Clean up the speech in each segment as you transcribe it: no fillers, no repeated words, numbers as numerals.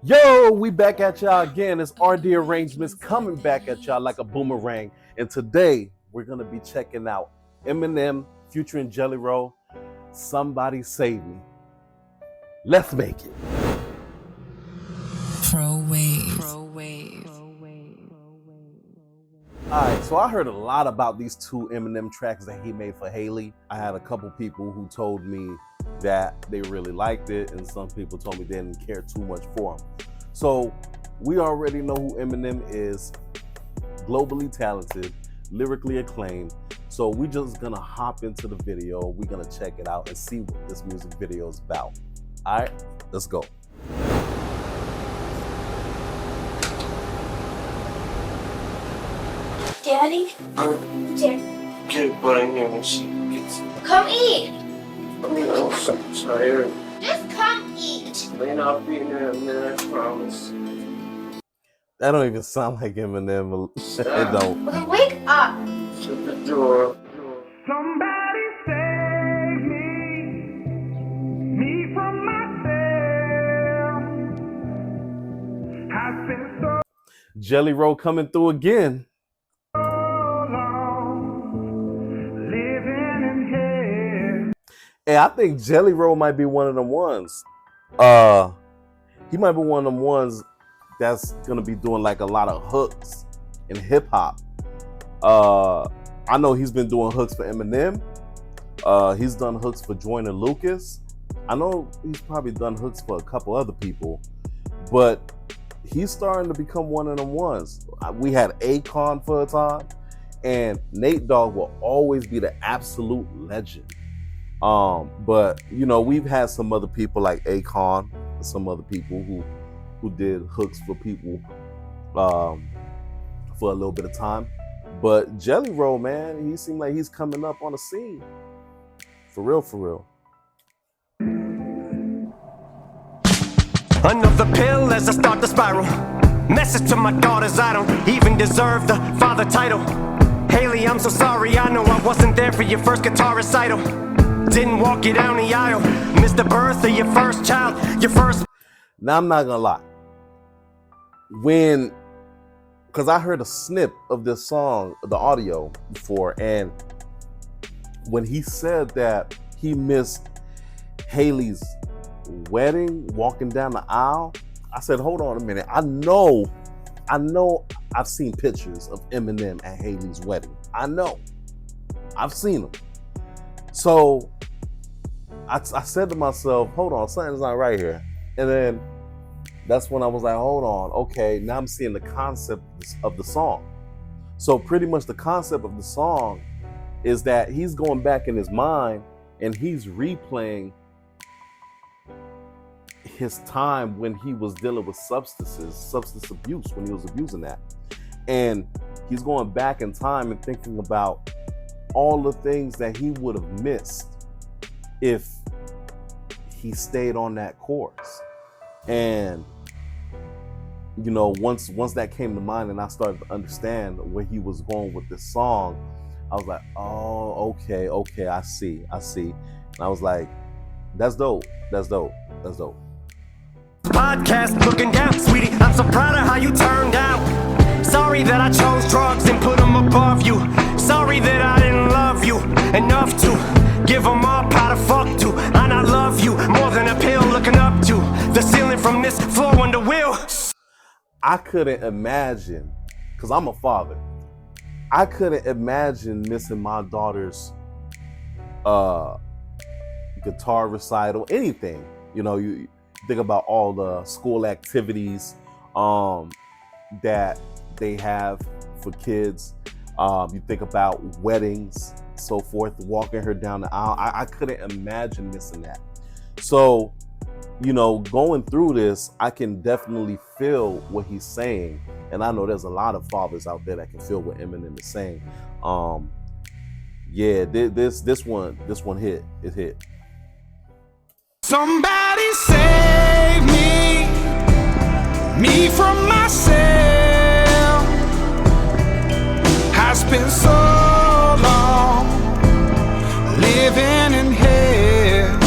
Yo, we back at y'all again. It's RD Arrangements coming back at y'all like a boomerang. And today we're gonna be checking out Eminem featuring Jelly Roll. Somebody Save Me. Let's make it. Pro Wave. Alright, so I heard a lot about these two Eminem tracks that he made for Hailie. I had a couple people who told me that they really liked it, and some people told me they didn't care too much for him. So we already know who Eminem is, globally talented, lyrically acclaimed. So we're just gonna hop into the video. We're gonna check it out and see what this music video is about. All right, let's go. Daddy? Daddy. Get a butt in here when she gets. Come eat! I'm so tired. Just come eat! Man, I'll be in there in a minute, I promise. That don't even sound like Eminem. It don't. Well, then wake up! Shut the door. Somebody save me from myself. Has been so Jelly Roll coming through again. long, living in hell. Hey, I think Jelly Roll might be one of them ones. He might be one of them ones that's gonna be doing like a lot of hooks in hip hop. I know he's been doing hooks for Eminem. He's done hooks for Joyner Lucas. I know he's probably done hooks for a couple other people, but he's starting to become one of them ones. We had Akon for a time, and Nate Dogg will always be the absolute legend. But you know, we've had some other people like Akon, some other people who did hooks for people for a little bit of time. But Jelly Roll, man, he seemed like he's coming up on the scene. For real, for real. Another pill as I start the spiral. Message to my daughters, I don't even deserve the father title. Hailie, I'm so sorry, I know I wasn't there for your first guitar recital. Didn't walk you down the aisle. Missed the birth of your first child, your first. Now, I'm not gonna lie. Because I heard a snip of this song, the audio before, and when he said that he missed Hailie's wedding, walking down the aisle, I said, hold on a minute. I know I've seen pictures of Eminem at Hailie's wedding. I know. I've seen them. So I said to myself, hold on, something's not right here. And then that's when I was like, hold on, okay, now I'm seeing the concept of the song. So pretty much the concept of the song is that he's going back in his mind and he's replaying his time when he was dealing with substance abuse, when he was abusing that. And he's going back in time and thinking about all the things that he would have missed if he stayed on that course. And you know, once that came to mind and I started to understand where he was going with this song, I was like, oh, okay, I see. And I was like, that's dope. Podcast looking down, sweetie, I'm so proud of how you turned out. Sorry that I chose drugs and put them above you. Sorry that I didn't love you enough to give them up how to fuck to. And I love you more than a pill looking up to the ceiling from this floor under wheel. I couldn't imagine, because I'm a father, I couldn't imagine missing my daughter's guitar recital, anything. You know, you think about all the school activities that they have for kids. You think about weddings, so forth, walking her down the aisle. I couldn't imagine missing that. So, you know, going through this, I can definitely feel what he's saying. And I know there's a lot of fathers out there that can feel what Eminem is saying. Yeah, this one hit. It hit. Somebody save me from myself. Has been so long, living in hell.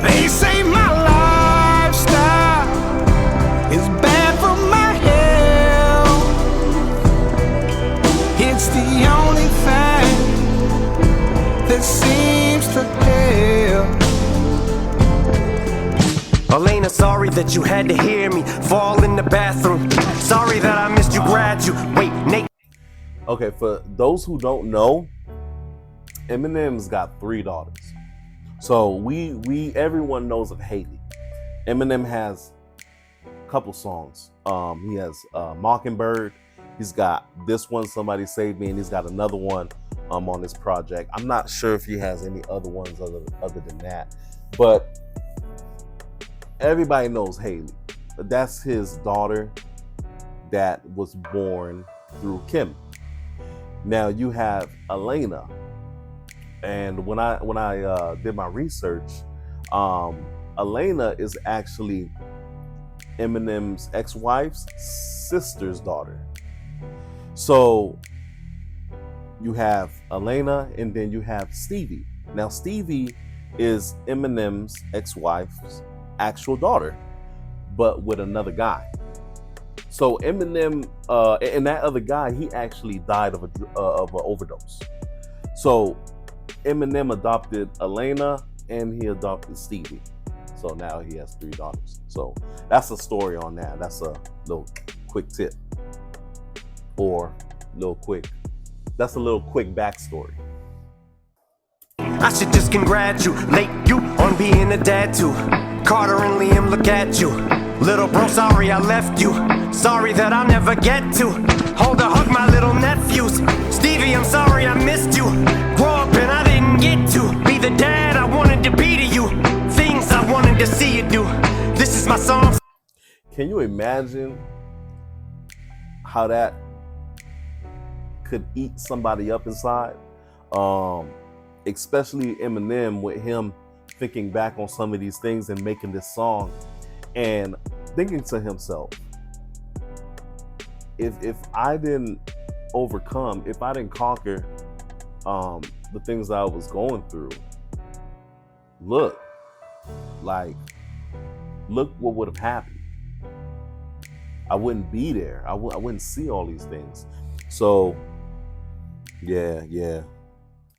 They say my lifestyle Elena, sorry that you had to hear me fall in the bathroom. Sorry that I missed you graduate. Nate. Okay, for those who don't know, Eminem's got 3 daughters. So everyone knows of Hailie. Eminem has a couple songs. He has Mockingbird. He's got this one, Somebody Save Me, and he's got another one on this project. I'm not sure if he has any other ones other than that, but everybody knows Hailie. That's his daughter that was born through Kim. Now you have Elena, and when I did my research, Elena is actually Eminem's ex-wife's sister's daughter. So you have Elena, and then you have Stevie. Now Stevie is Eminem's ex-wife's actual daughter, but with another guy. So Eminem and that other guy, he actually died of an overdose. So Eminem adopted Elena and he adopted Stevie. So now he has 3 daughters. So that's a story on that. That's a little quick tip, or that's a little quick backstory. I should just congratulate you on being a dad too. Carter and Liam, look at you. Little bro, sorry I left you. Sorry that I'll never get to hold or hug my little nephews. Stevie, I'm sorry I missed you. Grow up and I didn't get to be the dad I wanted to be to you. Things I wanted to see you do. This is my song. Can you imagine how that could eat somebody up inside? Especially Eminem, with him thinking back on some of these things and making this song and thinking to himself, if I didn't overcome, if I didn't conquer the things I was going through, look what would have happened. I wouldn't be there. I wouldn't see all these things. So yeah.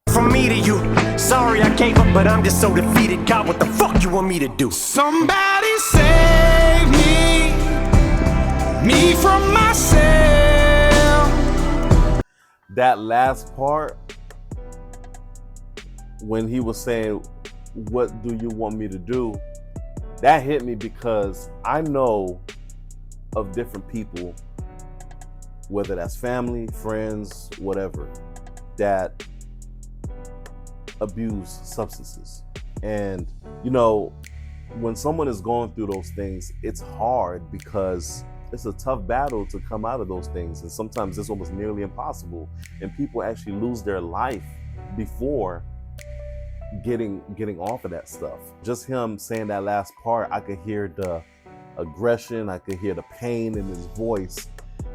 From me to you, sorry I gave up, but I'm just so defeated. God, what the fuck you want me to do? Somebody save me from myself. That last part, when he was saying, what do you want me to do? That hit me because I know of different people, whether that's family, friends, whatever, that abuse substances. And when someone is going through those things, it's hard because it's a tough battle to come out of those things, and sometimes it's almost nearly impossible, and people actually lose their life before getting off of that stuff. Just him saying that last part, I could hear the aggression, I could hear the pain in his voice,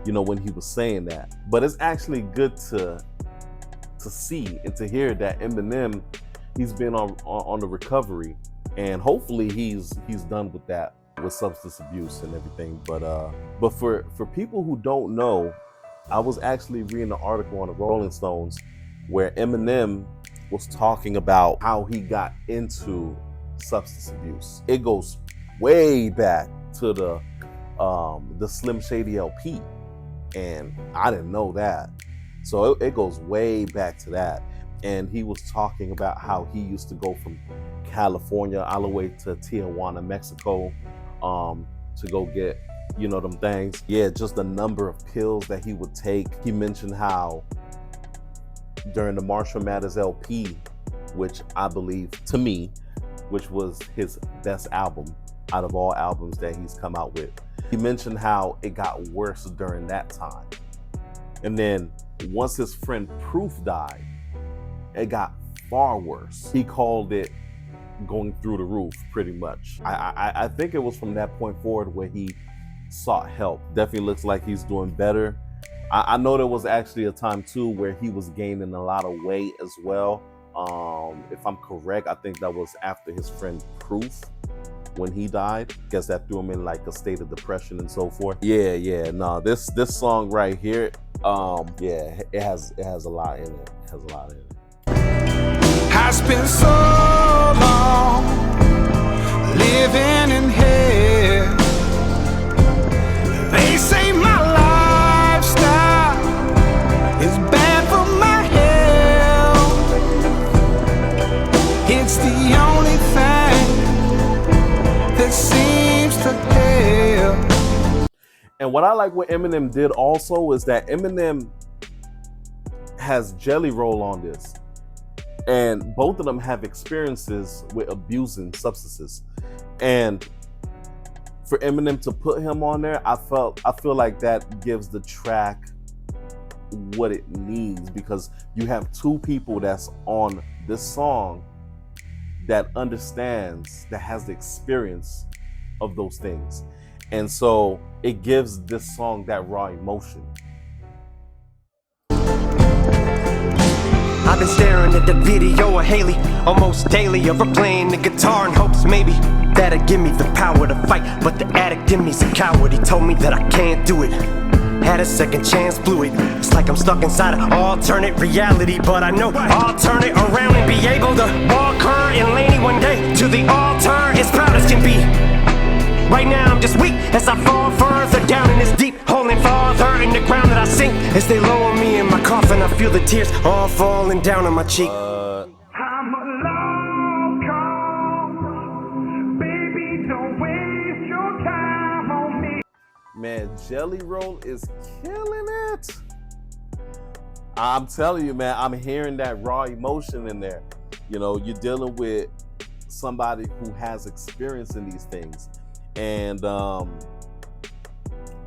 when he was saying that. But it's actually good to see and to hear that Eminem, he's been on the recovery, and hopefully he's done with that, with substance abuse and everything. But for people who don't know, I was actually reading an article on the Rolling Stones where Eminem was talking about how he got into substance abuse. It goes way back to the Slim Shady LP, and I didn't know that. So it goes way back to that. And he was talking about how he used to go from California all the way to Tijuana, Mexico, to go get, them things. Yeah, just the number of pills that he would take. He mentioned how during the Marshall Mathers LP, which I believe, to me, which was his best album out of all albums that he's come out with, he mentioned how it got worse during that time. And then once his friend Proof died, it got far worse. He called it going through the roof, pretty much. I think it was from that point forward where he sought help. Definitely looks like he's doing better. I know there was actually a time too where he was gaining a lot of weight as well. If I'm correct, I think that was after his friend Proof, when he died. Guess that threw him in like a state of depression and so forth. Yeah. No, this song right here, it has a lot in it. It has a lot in it. Has been so long living in hell. And what I like what Eminem did also is that Eminem has Jelly Roll on this. And both of them have experiences with abusing substances. And for Eminem to put him on there, I feel like that gives the track what it needs, because you have two people that's on this song that understands, that has the experience of those things. And so it gives this song that raw emotion. I've been staring at the video of Hailie almost daily, of her playing the guitar in hopes maybe that'll give me the power to fight. But the addict in me's a coward, he told me that I can't do it. Had a second chance, blew it. It's like I'm stuck inside an alternate reality, but I know I'll turn it around and be able to walk her and Laney one day to the altar as proud as can be. Right now I'm just weak as I fall further down in this deep, holding farther in the ground that I sink. As they lower me in my coffin, I feel the tears all falling down on my cheek. I'm a lost cause. Baby, don't waste your time on me. Man, Jelly Roll is killing it. I'm telling you, man, I'm hearing that raw emotion in there. You know, you're dealing with somebody who has experience in these things. And,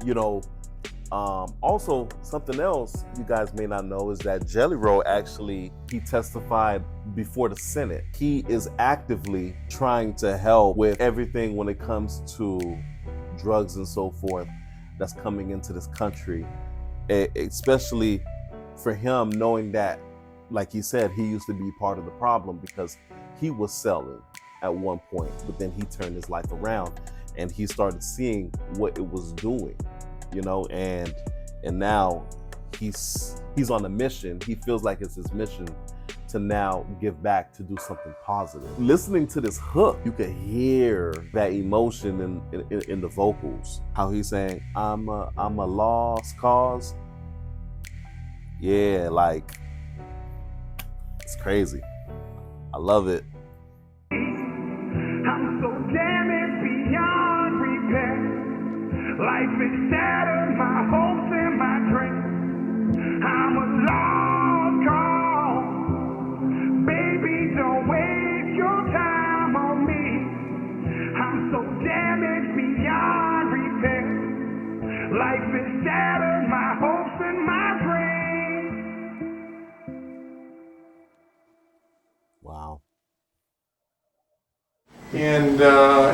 you know, also something else you guys may not know is that Jelly Roll actually, he testified before the Senate. He is actively trying to help with everything when it comes to drugs and so forth that's coming into this country, especially for him knowing that, like he said, he used to be part of the problem because he was selling at one point, but then he turned his life around and he started seeing what it was doing, you know, and now he's on a mission. He feels like it's his mission to now give back, to do something positive. Listening to this hook, you can hear that emotion in the vocals. How he's saying, I'm a lost cause. Yeah, like, it's crazy. I love it. I'm so damaged beyond repair. Life is shattered, my hopes and my dreams. I'm a lost cause. Baby, don't waste your time on me. I'm so damaged beyond repair. Life is shattered, my hopes and my dreams. Wow. And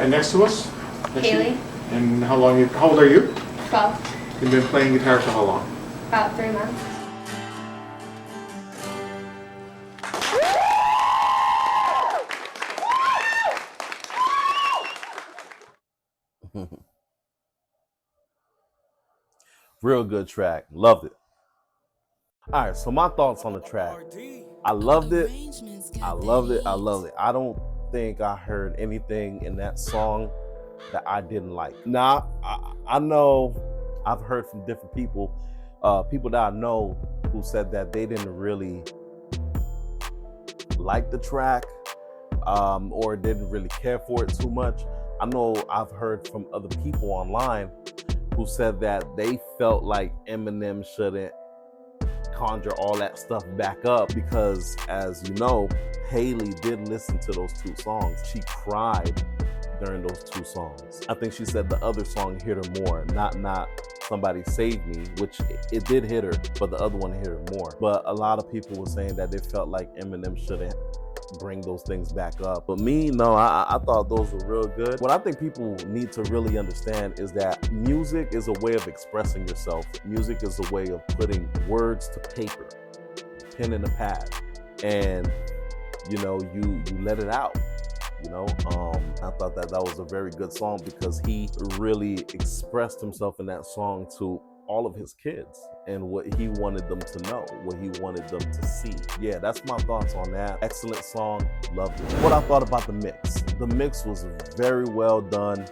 next to us? Hailie. And how old are you? 12. You've been playing guitar for how long? About 3 months. Real good track. Loved it. All right, so my thoughts on the track. I loved it. I loved it. I loved it. I don't think I heard anything in that song that I didn't like. Now, I know I've heard from different people, people that I know who said that they didn't really like the track or didn't really care for it too much. I know I've heard from other people online who said that they felt like Eminem shouldn't conjure all that stuff back up because, as you know, Hailie did listen to those 2 songs. She cried during those 2 songs. I think she said the other song hit her more, not Somebody Save Me, which it did hit her, but the other one hit her more. But a lot of people were saying that they felt like Eminem shouldn't bring those things back up. But me, no, I thought those were real good. What I think people need to really understand is that music is a way of expressing yourself. Music is a way of putting words to paper, pen and a pad, and you know, you let it out. You know, I thought that was a very good song because he really expressed himself in that song to all of his kids and what he wanted them to know, what he wanted them to see. Yeah, that's my thoughts on that. Excellent song, loved it. What I thought about the mix. The mix was very well done.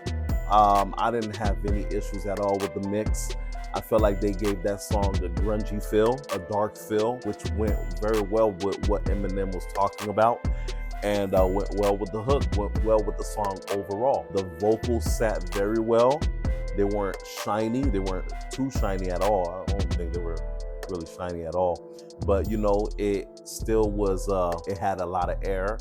I didn't have any issues at all with the mix. I felt like they gave that song a grungy feel, a dark feel, which went very well with what Eminem was talking about. And went well with the hook, went well with the song overall. The vocals sat very well. They weren't shiny. They weren't too shiny at all. I don't think they were really shiny at all. But you know, it still was. It had a lot of air.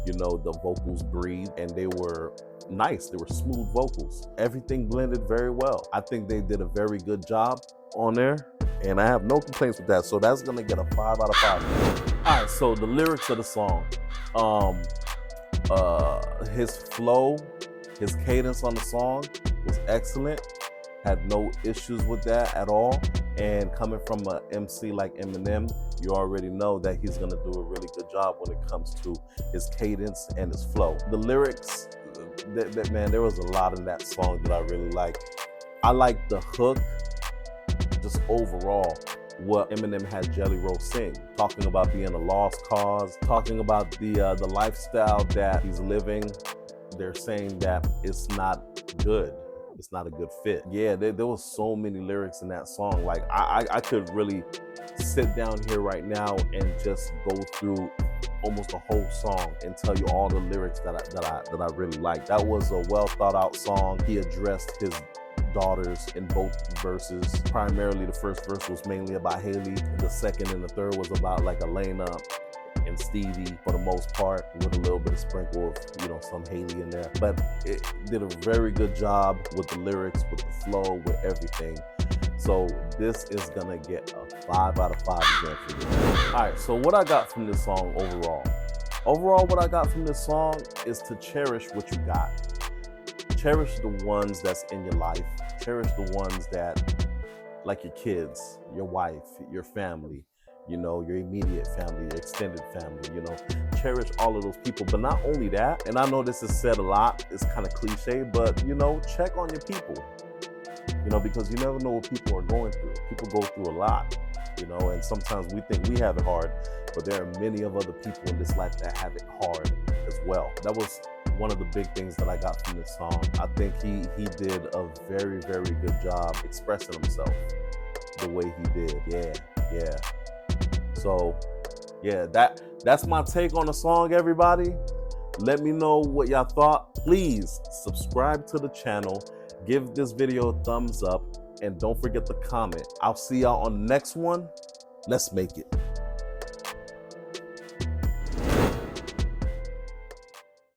You know, the vocals breathed, and they were nice. They were smooth vocals. Everything blended very well. I think they did a very good job on there, and I have no complaints with that. So that's gonna get a 5 out of 5. All right. So the lyrics of the song, his flow, his cadence on the song was excellent. Had no issues with that at all. And coming from an MC like Eminem, you already know that he's gonna do a really good job when it comes to his cadence and his flow. The lyrics, man, there was a lot in that song that I really like. I like the hook, just overall, what Eminem had Jelly Roll sing, talking about being a lost cause, talking about the lifestyle that he's living. They're saying that it's not good. It's not a good fit. Yeah, there was so many lyrics in that song. Like I could really sit down here right now and just go through almost the whole song and tell you all the lyrics that I really like. That was a well thought out song. He addressed his daughters in both verses. Primarily, the first verse was mainly about Hailie. The second and the third was about like Elena and Stevie for the most part, with a little bit of sprinkle of, you know, some Hailie in there. But it did a very good job with the lyrics, with the flow, with everything. So this is gonna get a 5 out of 5 again for me. All right, so what I got from this song overall? Overall, what I got from this song is to cherish what you got. Cherish the ones that's in your life. Cherish the ones that, like your kids, your wife, your family, you know, your immediate family, your extended family, you know, cherish all of those people. But not only that, and I know this is said a lot, it's kind of cliche, but you know, check on your people, you know, because you never know what people are going through. People go through a lot, you know, and sometimes we think we have it hard, but there are many of other people in this life that have it hard as well. That was one of the big things that I got from this song. I think he did a very, very good job expressing himself the way he did. Yeah. So, yeah, that's my take on the song, everybody. Let me know what y'all thought. Please subscribe to the channel, give this video a thumbs up, and don't forget to comment. I'll see y'all on the next one. Let's make it.